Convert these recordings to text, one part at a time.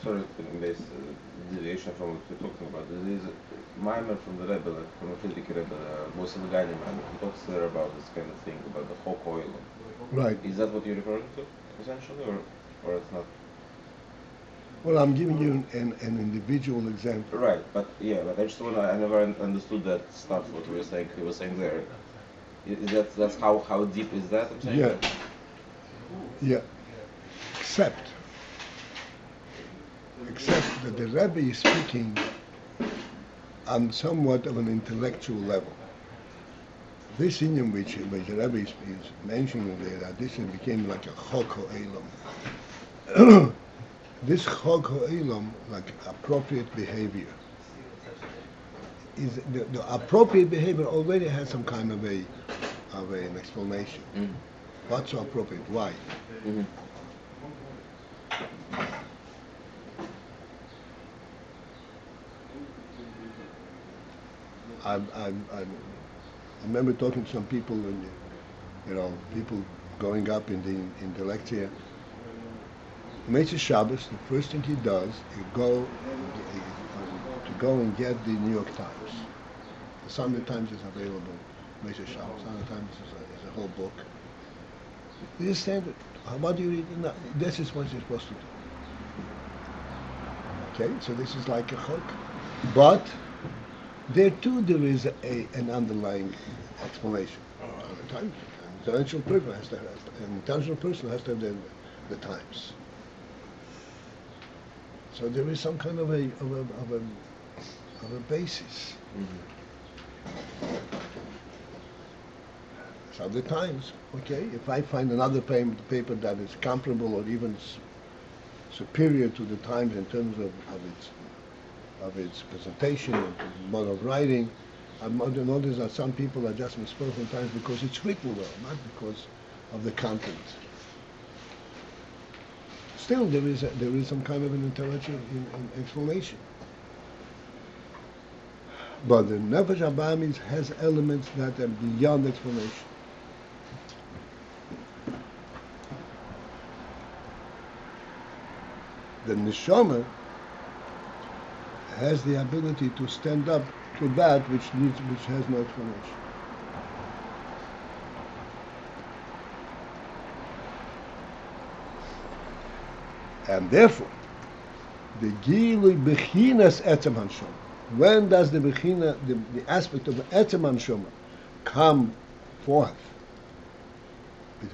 sort of in this deviation from what we're talking about. There is a Maimer from the Rebbe, like from a Frierdiker Rebbe, Moshe Vagani Maimer. He talks there about this kind of thing, about the Chok oil. Right. Is that what you're referring to, essentially, or it's not? Well, I'm giving you an individual example. Right, but I just I never understood that stuff. What we were saying, he was saying there. That's how deep is that? I'm saying. Yeah. Yeah. Except that the Rebbe is speaking on somewhat of an intellectual level. This Indian which the Rebbe is mentioning there, that this became like a Chok HaElam. This Chok HaElam, like appropriate behavior, is the appropriate behavior already has some kind of an explanation. Mm-hmm. What's so appropriate? Why? Mm-hmm. I remember talking to some people, and people growing up in the lecture. Motzei Shabbos, the first thing he does is go and get the New York Times. The Sunday Times is available. Motzei Shabbos, Sunday Times is a whole book. You just stand it. What do you read? No, this is what you're supposed to do. Okay, so this is like a chok. But there too there is an underlying explanation. An intellectual person has to have the times. So there is some kind of a basis. Mm-hmm. So the Times, okay, if I find another paper that is comparable or even superior to the Times in terms of its presentation and mode of writing, I notice that some people are just misspelled sometimes because it's written well, not because of the content. Still, there is some kind of an intellectual explanation. But the Nefesh HaBahamis has elements that are beyond explanation. The Neshama has the ability to stand up to that which has no explanation. And therefore, the Gilui Bechinas Etzem HaNeshama. When does the Bechina, the aspect of Etzem HaNeshama come forth with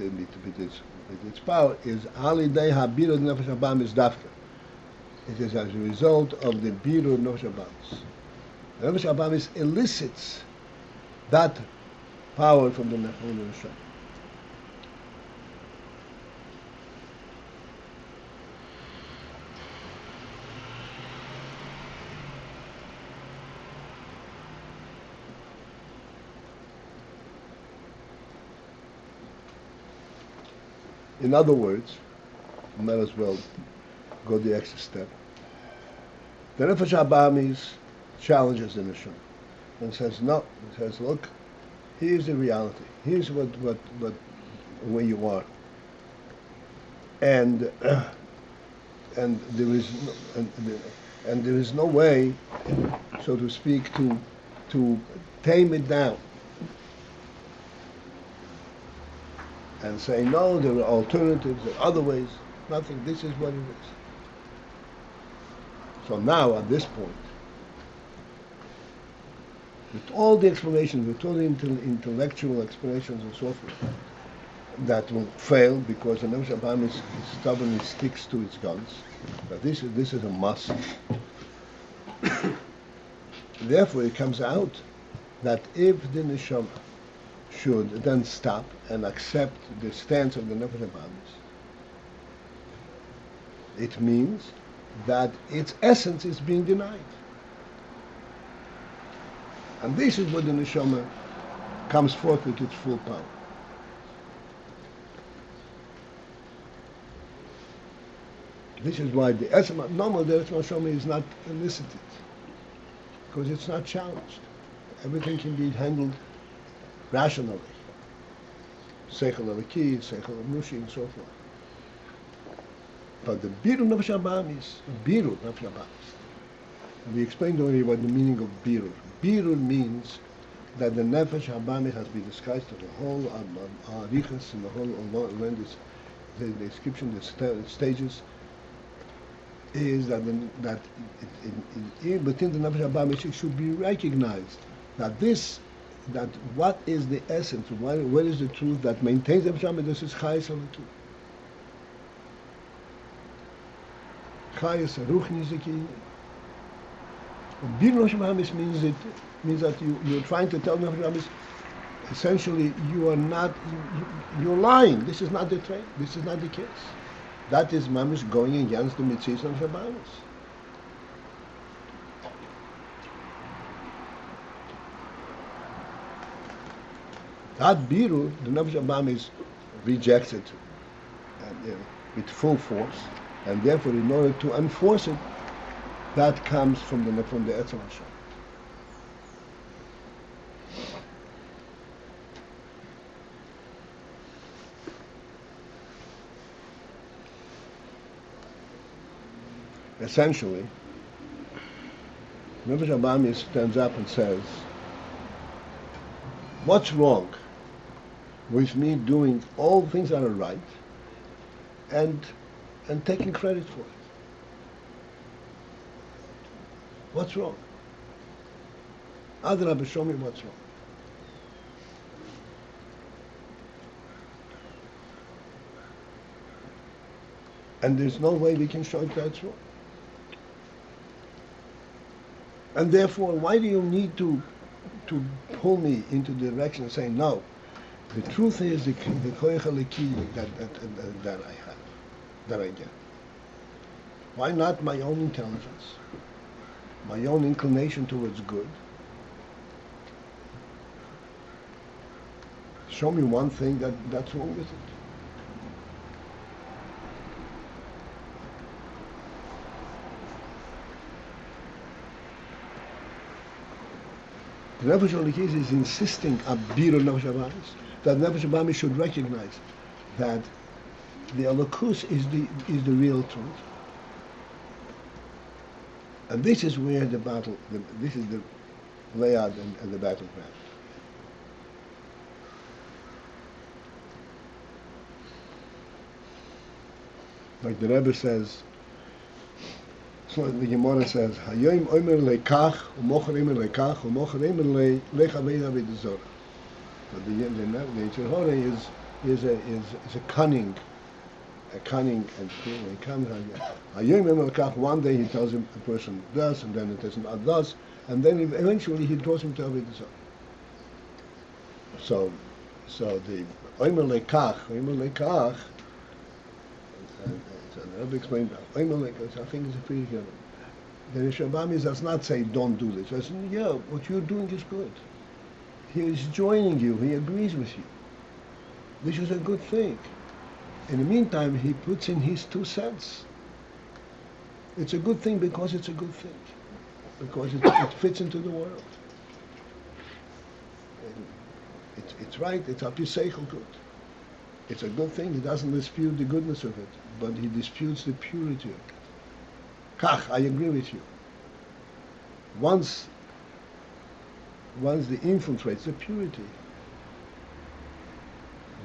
its power, is Alidei HaBirur Nefesh HaBahamis Dafka. It is as a result of the Birur Nefesh HaBahamis. The Nefesh HaBahamis elicits that power from the Neshama. In other words, I might as well go the extra step. The Nefesh HaBahamis challenges the Neshama and says, no, it says, look, here's the reality. Here's where you are. And there is no way, so to speak, to tame it down. And say, no, there are alternatives, there are other ways. Nothing, this is what it is. So now, at this point, with all the explanations, with all the intellectual explanations and so forth, that will fail because the Nefesh HaBahamis stubbornly sticks to its guns. But this is a must. Therefore, it comes out that if the Neshama should then stop and accept the stance of the Nefesh HaBahamis, it means that its essence is being denied. And this is where the Neshama comes forth with its full power. This is why the essence, normally the Neshama is not elicited, because it's not challenged. Everything can be handled rationally. Seichel Eliki, Seichel Anushi, and so forth. But the Birur Nefesh Abamis, Birur Nefesh Abamis. We explained already what the meaning of Birur. Birur means that the Nefesh Abamis has been disguised to the whole Arichas and the whole when the description, the stages, is that within the Nefesh Abamis it should be recognized that what is the essence, what is the truth that maintains the Nefesh Abamis. This is Chayes Alakim. Chayes Ruchni Zeki. Bir Nefesh Abamis means that you're trying to tell Nefesh Abamis, essentially you're lying. This is not the trade. This is not the case. That is mamish going against the mitzvahs of Shabbatos. That biru, the Nefesh Abamis rejects it with full force, and therefore, in order to enforce it, that comes from the Etzem Hashem. Essentially, Nefesh Abamis stands up and says, what's wrong with me doing all things that are right and taking credit for it? What's wrong? Adrabah, show me what's wrong. And there's no way we can show it that's wrong. And therefore, why do you need to pull me into the direction of saying, no, the truth is the koyach halaki that I have, that I get. Why not my own intelligence, my own inclination towards good? Show me one thing that's wrong with it. The Nefesh Elokim is insisting on Birur Nefesh Abamis, that Nefesh Abamis should recognize that the Elokus is the real truth. And this is where the battle, this is the layout and the battleground. Like the Rebbe says, so the Gemara says, Hayoim omer lekach, umocher omer lekach, umocher omer lechaveda v'dezorah. But the Yitzhahora is a cunning, and he comes. Hayoim omer lekach. One day he tells him a person does, and then it does not does, and then eventually he draws him to avodah zarah. So the omer lekach. The Rebbe explained that. I think it's a pretty good. The Nefesh Abamis does not say, don't do this. He says, yeah, what you're doing is good. He is joining you. He agrees with you. This is a good thing. In the meantime, he puts in his 2 cents. It's a good thing because it's a good thing. Because it fits into the world. It's right. It's up to seichel good. It's a good thing. He doesn't dispute the goodness of it, but he disputes the purity of it. Kach, I agree with you. Once the infiltrates the purity,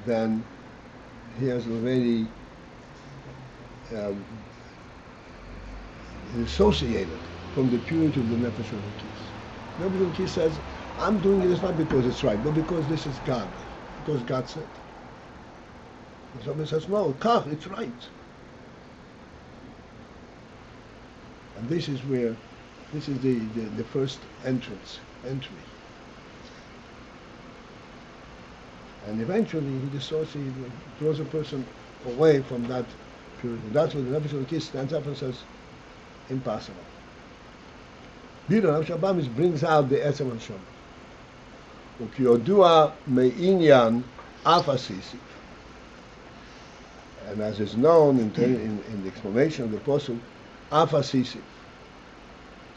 then he has already dissociated from the purity of the Nefesh Elokim. Nefesh Elokim says, I'm doing it not because it's right, but because this is God, because God said. Somebody says, no, kach, it's right. And this is the first entry. And eventually he dissociates, draws a person away from that purity. That's what the Nefesh Elokim stands up and says, impossible. Birur Nefesh Abamis brings out the Etzem Hashem. Ukiyodua me'inyan afasisi. And as is known in the explanation of the Apostle, Afasisi.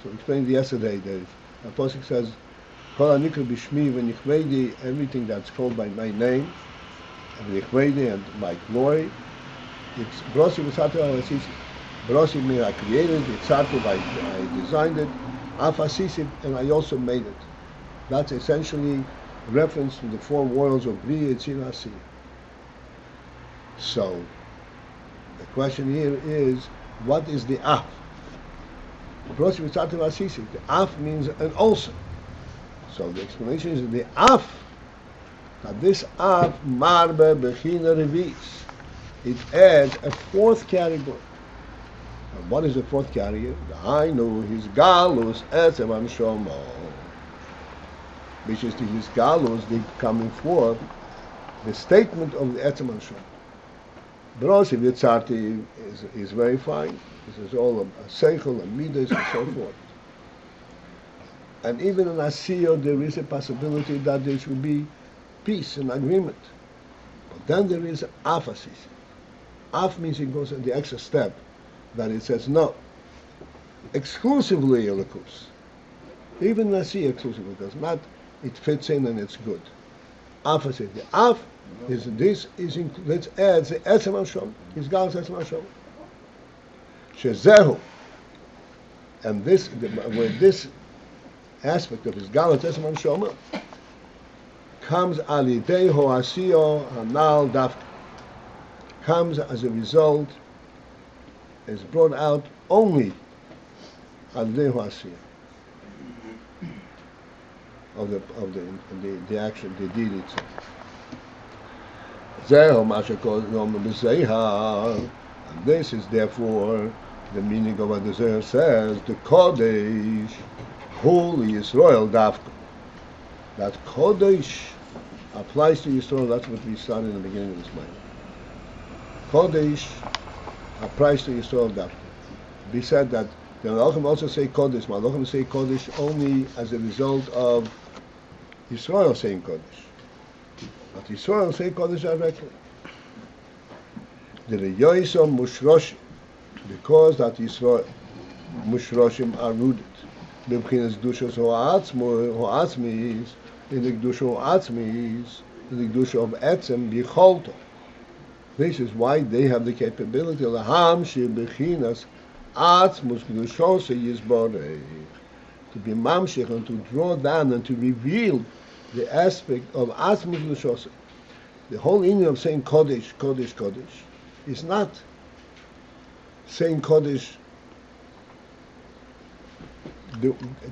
So we explained yesterday that the Apostle says, Kol hanikra b'shmi v'nichvedi, everything that's called by my name, and v'nichvedi and my glory, it's Brosi V'Satu Asisi. Brosi means I created it, Satu I designed it, Af Asisi, and I also made it. That's essentially reference to the four worlds of Bria, Yitzir, Asiyah. So, the question here is, what is the Af? Brosi V'Satu Asisi. The Af means an also. So the explanation is the Af, that this Af, Marbe Bechina Revis, it adds a fourth category. And what is the fourth category? The Hainu, his Galus, Etzem Shomo, which is his Galus, the coming forth, the statement of the Etzem Shomo. Brosi V'Tzarti is very fine. This is all a Seichel, a Midas, and so forth. And even in Asiyah, there is a possibility that there should be peace and agreement. But then there is Af Asisi. Af means it goes in the extra step, that it says no, exclusively Elikus. Even Asiyah exclusively does not, it fits in and it's good. Af Asisi. The Af is this, let's add the Etzem Hashem, his Galus Etzem Hashem. Shezehu. And this, with this aspect of his Galus Etzem Hashem, comes alidei hoasiyo hanal dafka, comes as a result, is brought out only alidei hoasiyo of the action, the deed itself. Zeho mashakol yom b'zeiha, and this is therefore the meaning of what the Zohar says, the Kodesh, holy Yisrael dafka. That Kodesh applies to Yisrael. That's what we started in the beginning of this mind. Kodesh applies to Yisrael dafka. We said that the Malachim also say Kodesh. Malachim say Kodesh only as a result of Yisrael saying Kodesh. But Yisrael say Kodesh directly. The Reyoisom Mushroshim, because that Yisrael Mushroshim are rooted. B'bchinas Kedushas Ho'atzmis, in the Kedusha Ho'atzmis, in the Kedusha of Etzem B'cholto. This is why they have the capability of the Ham She'b'chinas Atzmus Kedushos Yisborei, to be mamshech and to draw down and to reveal the aspect of Atzmus Kedushos. The whole meaning of saying Kodesh, Kodesh, Kodesh is not saying Kodesh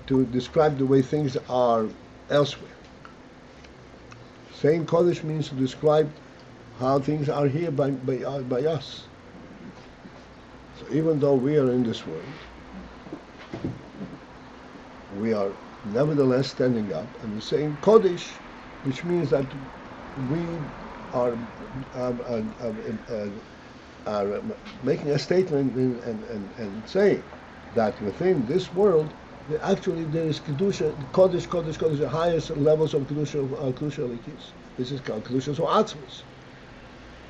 to describe the way things are elsewhere. Saying Kodesh means to describe how things are here by us. So even though we are in this world, we are nevertheless standing up and we're saying Kodesh, which means that we are making a statement and saying that within this world, actually there is Kedusha, Kodesh, Kodesh, Kodesh, the highest levels of Kedusha Alikis. This is called Kedusha Atzmus.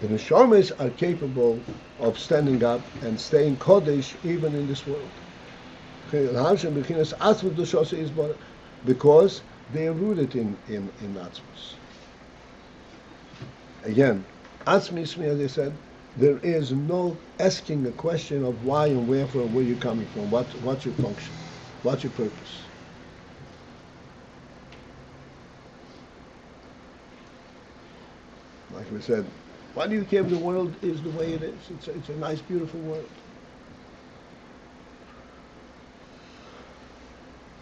The Neshamas are capable of standing up and staying Kodesh even in this world. Because they are rooted in Atzmus. Again, Atzmis, as I said, there is no asking a question of why and wherefore, where you're coming from, what's your function, what's your purpose. Like we said, why do you care if the world is the way it is? It's a nice, beautiful world.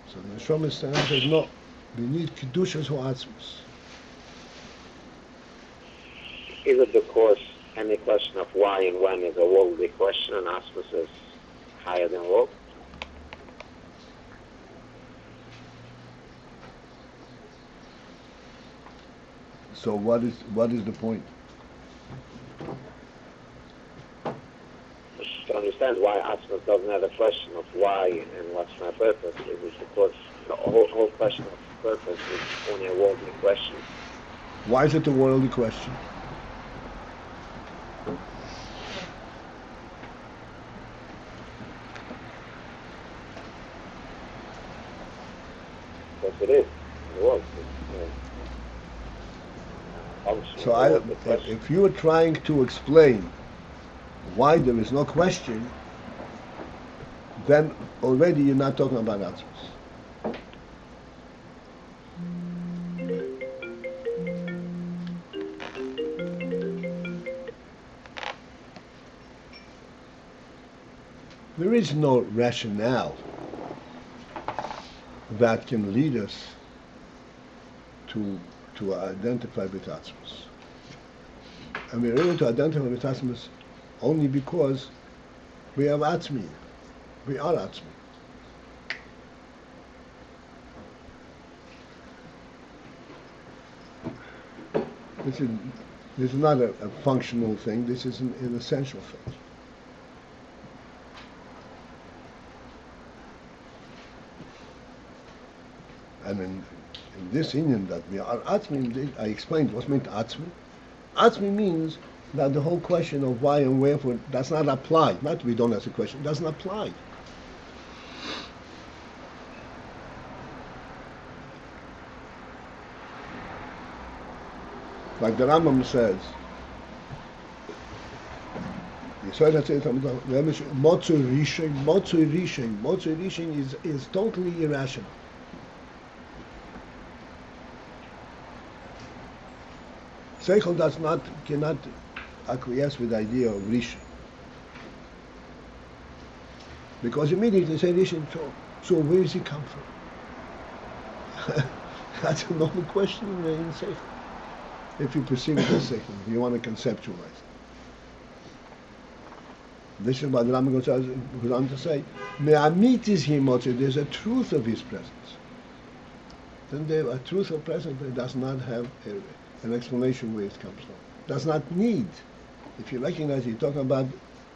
So the Neshama says, no, we need Kedushas Ho'atzmus. Is it because any question of why and when is a worldly question and Atzmus is higher than world? So what is the point? To understand why Atzmus doesn't have a question of why and what's my purpose, it is because the whole question of purpose is only a worldly question. Why is it a worldly question? Because it is in the world. So if you were trying to explain why there is no question, then already you're not talking about Atzmus. There is no rationale that can lead us to identify with Atzmus. And we're able to identify with Atzmus only because we have Atzmi. We are Atzmi. This is not a functional thing. This is an essential thing. And in this Indian that we are Atzmi, I explained what meant Atzmi. Atzmi means that the whole question of why and wherefore does not apply. Not we don't ask a question, it doesn't apply. Like the Rambam says, Motzu Rishon is totally irrational. Seichel cannot acquiesce with the idea of Rishon. Because immediately say Rishon, so where does he come from? That's a normal question in Seichel. If you perceive it as Seichel, you want to conceptualize it. This is what the Rambam goes on to say, there's a truth of his presence. Then a truth of presence that does not have an explanation where it comes from. Does not need. If you recognize you're talking about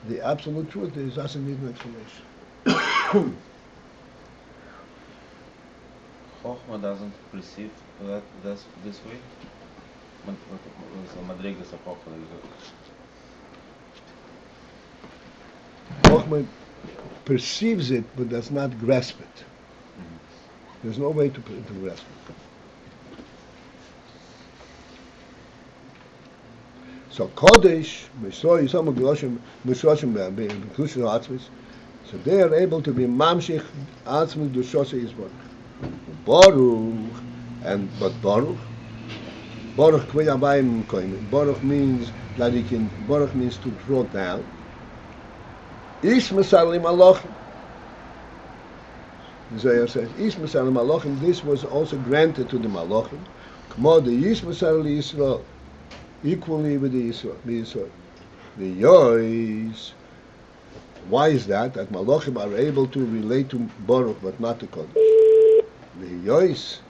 the absolute truth, it doesn't need an explanation. Chochma doesn't perceive that this way. Madrigas of Chochma. Chochma perceives it but does not grasp it. There's no way to grasp it. So Kodesh, so they are able to be Mamshich Atzmi Dushose Yisborach. Baruch Kveyabayim Koim. Baruch means that he can. Baruch means to draw down. Ish Mesalim Alochim. The Zohar says Ish Mesalim Alochim. This was also granted to the Malachim. Kmo the Ish Mesalim Yisrael. Equally with the Yisrael. The Yois. Why is that? That Malachim are able to relate to Baruch but not to Kodesh. The Yois,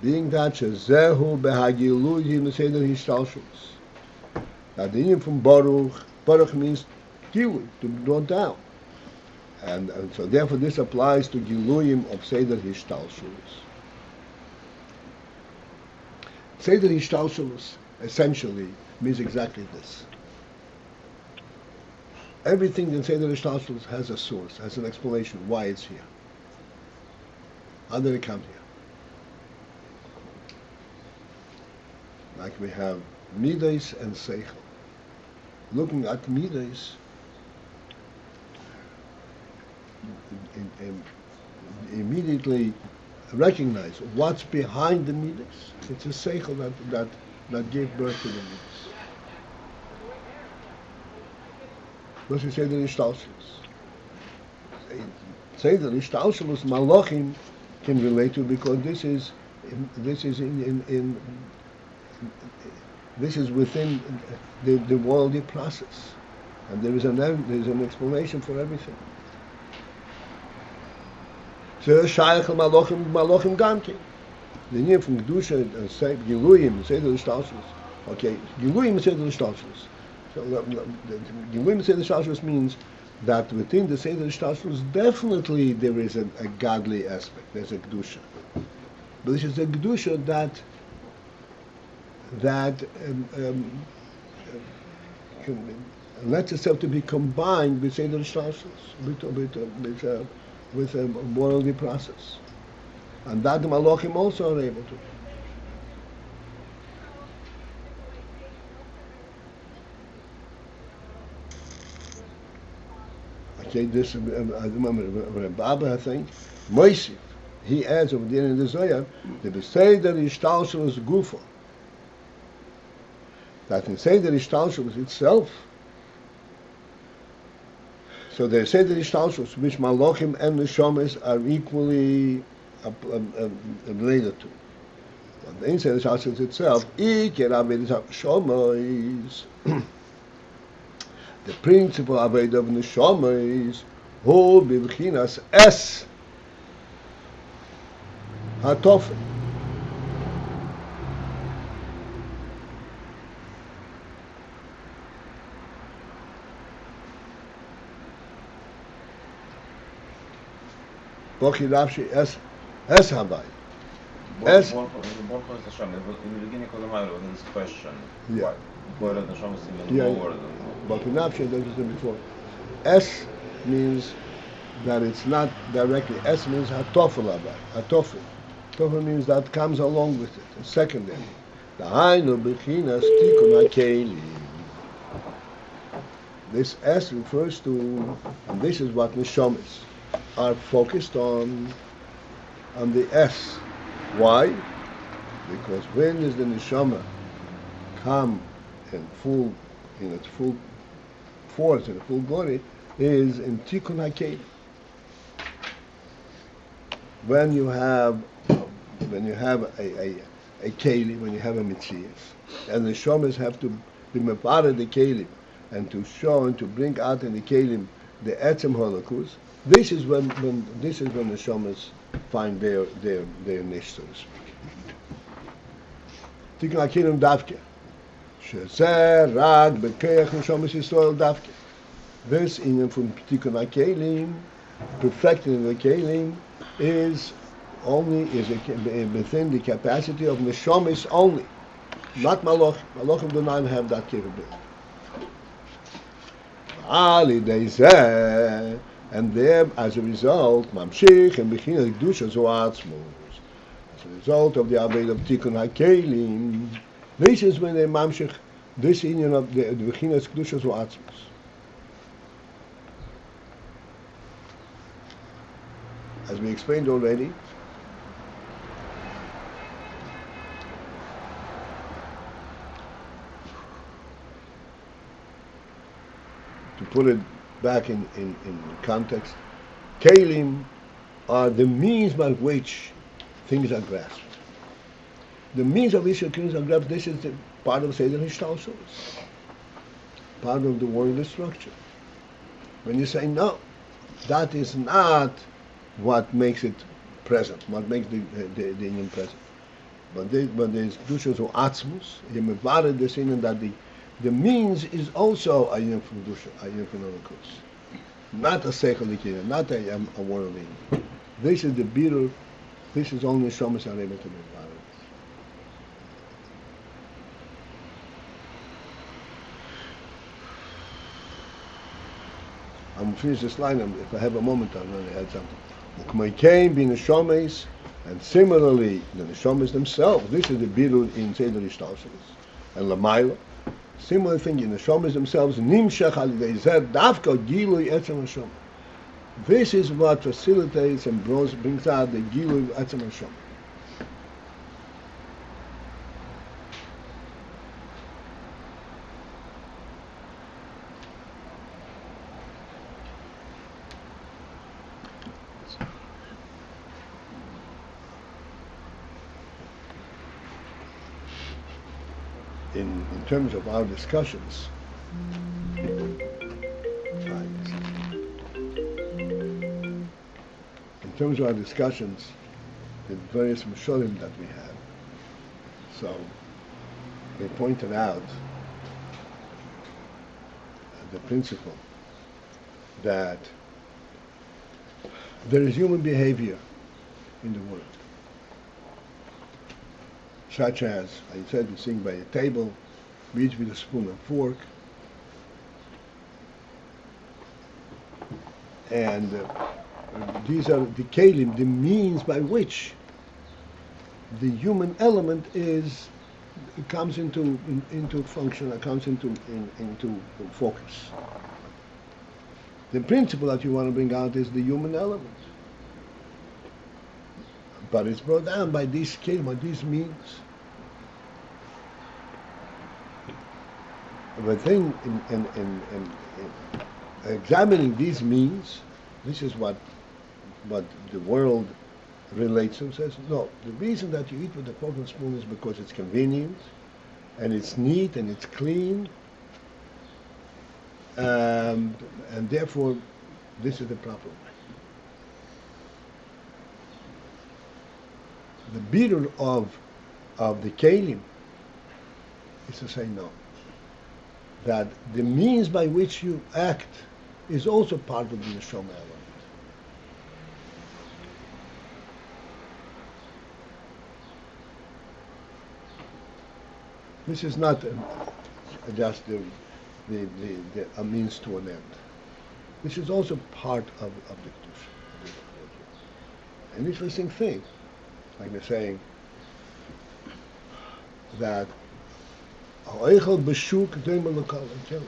being that Shezehu Behagiluyim Seder Hishtalshus. That the name from Baruch means Gilu, to draw down. And so therefore this applies to Giluyim of Seder Hishtalshus. Seder Hishtalshus essentially means exactly this. Everything in Seder Hishtalshus has a source, has an explanation why it's here. How did it come here? Like we have Midas and Seichel. Looking at Midas, immediately recognize what's behind the Midas. It's a Seichel that gave birth to the Midas. What we say the Ishtalshelus. Say the Ishtalshelus Malachim can relate to, because this is within the worldly process, and there's an explanation for everything. So Shaykh Malachim Gamke. The name from Kedusha Giluyim Seder Ishtalshelus. Okay, Giluyim Seder Ishtalshelus. So Giluyim Seder Ishtalshelus means that within the Seder Ishtalshelus definitely there is a godly aspect. There's a Kedusha. But this is a Kedusha that lets itself to be combined with Seder Ishtalshelus, with a worldly process. And that the Malachim also are able to. Okay, this I remember Rebbe thing. Moisif, he adds over there in the Zohar, the Beseder Ishtalshalos Gufa. That in Seder Ishtalshalos itself, so the Seder Ishtalshalos, which Malachim and Neshamas are equally related to. But the Seder Ishtalshalos itself, Iker Avodat Neshamas, the principle of Avodat Neshamas, Hu Bibchinas Es Hatofel. Bochi Nafshi Es Havai. Es. One point Hashem. In the beginning of the Bible, this question. Yeah. Why the Hashem is even lower than? Bochi Nafshi, that was before. Es means that it's not directly. Es means Hatofel Havai. Hatofel. Hatofel means that comes along with it. It's secondary. The Hainu Bechinas Tikun HaKelim. This S refers to, and this is what Neshamas are focused on the S. Why? Because when does the neshama come in its full force, in full glory, is in Tikkun HaKelim. When you have a kelim, when you have a mitzias, and the neshamas have to be mepara the kelim, and to show and to bring out in the kelim the etzem holocaust. This is when the neshamas find their niche, so to speak. Tikkun HaKelim davke. Shezeh rag bekeach neshamas Yisrael davke. This in from Tikkun HaKelim, perfecting the kelim, is within the capacity of neshamas only, not malach. Malachim do not have that capability. And there, as a result, mamshich and bechinas kedusha zoatzmos. As a result of the avodah of Tikkun HaKelim, this is when they mamshich this union of the bechinas kedusha zoatzmos. As we explained already, to put it back in context, kelim are the means by which things are grasped. The means of which things are grasped, this is the part of Seder Hishtalshalos, part of the worldly structure. When you say no, that is not what makes it present, what makes the union present. But there's Kedushas or Atzmus, you mevared this in that the means is also a union from Kedusha, a union from Holocaust. Not a Seichel Likina, not a worldly. This is the bitter, this is only Shomas are able to mevared. I'm going to finish this line, if I have a moment, I'm going to add something. And similarly, the Neshamas themselves, this is the birur in Seder Ishtalshalos and Lamaila. Similar thing in the Neshamas themselves, Nimshach alidei zeh davka gilui etzem Neshama. This is what facilitates and brings out the gilui etzem Neshama. In terms of our discussions, in terms of our discussions, the various Misholim that we had, so they pointed out the principle that there is human behavior in the world, such as, I said, we sing by a table, we eat with a spoon and fork, and these are the kelim, the means by which the human element comes into function, comes into focus. The principle that you want to bring out is the human element. But it's brought down by these scale, by these means. The thing in examining these means, this is what the world relates to, says, no, the reason that you eat with a fork and spoon is because it's convenient, and it's neat, and it's clean, and therefore this is the proper way. The bitter of the kelim is to say no. That the means by which you act is also part of the neshama element. This is not just a means to an end. This is also part of the kedusha. An interesting thing, like they're saying that ha'oichel b'shuk doima l'kol ha'kel.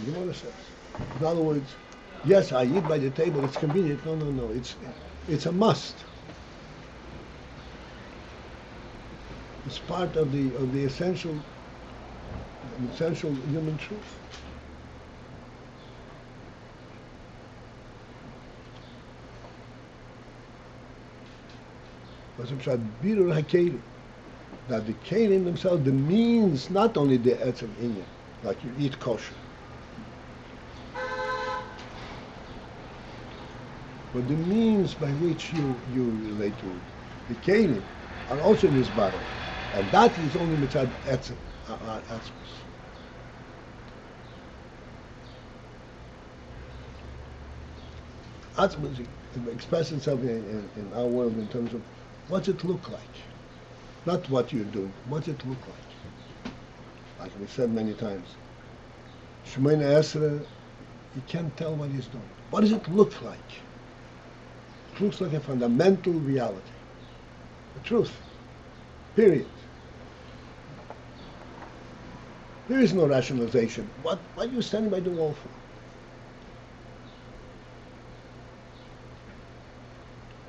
You know what it says? In other words, yes, I eat by the table, it's convenient. No. It's a must. It's part of the essential human truth. That the kelim themselves, the means, not only the etz of Iyar, like you eat kosher, but the means by which you relate to it. The kelim are also in this battle, and that is only mitzad etz atzmos. Atzmos expresses itself in our world in terms of what's it look like. Not what you're doing, what's it look like? Like we said many times, Shemoneh Esrei, you can't tell what he's doing. What does it look like? It looks like a fundamental reality. The truth. Period. There is no rationalization. What are you standing by the wall for?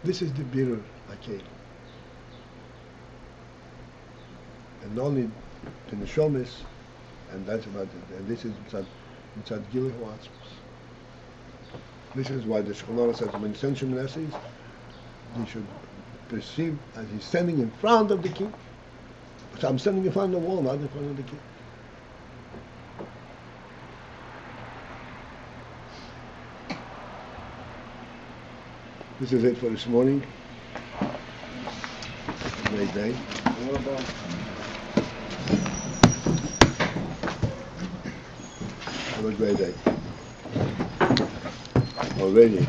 This is the bitter akeli. And only the neshomis, and that's about it. And this is mitzad gilui atzmos. This is why the Shulchan says when you send Shemoneh Esrei, you should perceive as he's standing in front of the king. So I'm standing in front of the wall, not in front of the king. This is it for this morning. Great day. Have a great day. Already.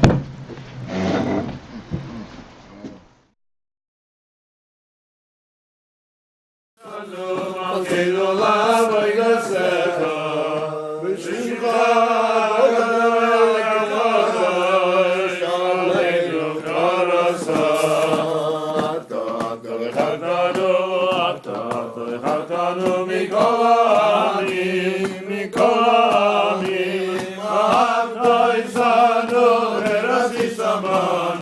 Mikol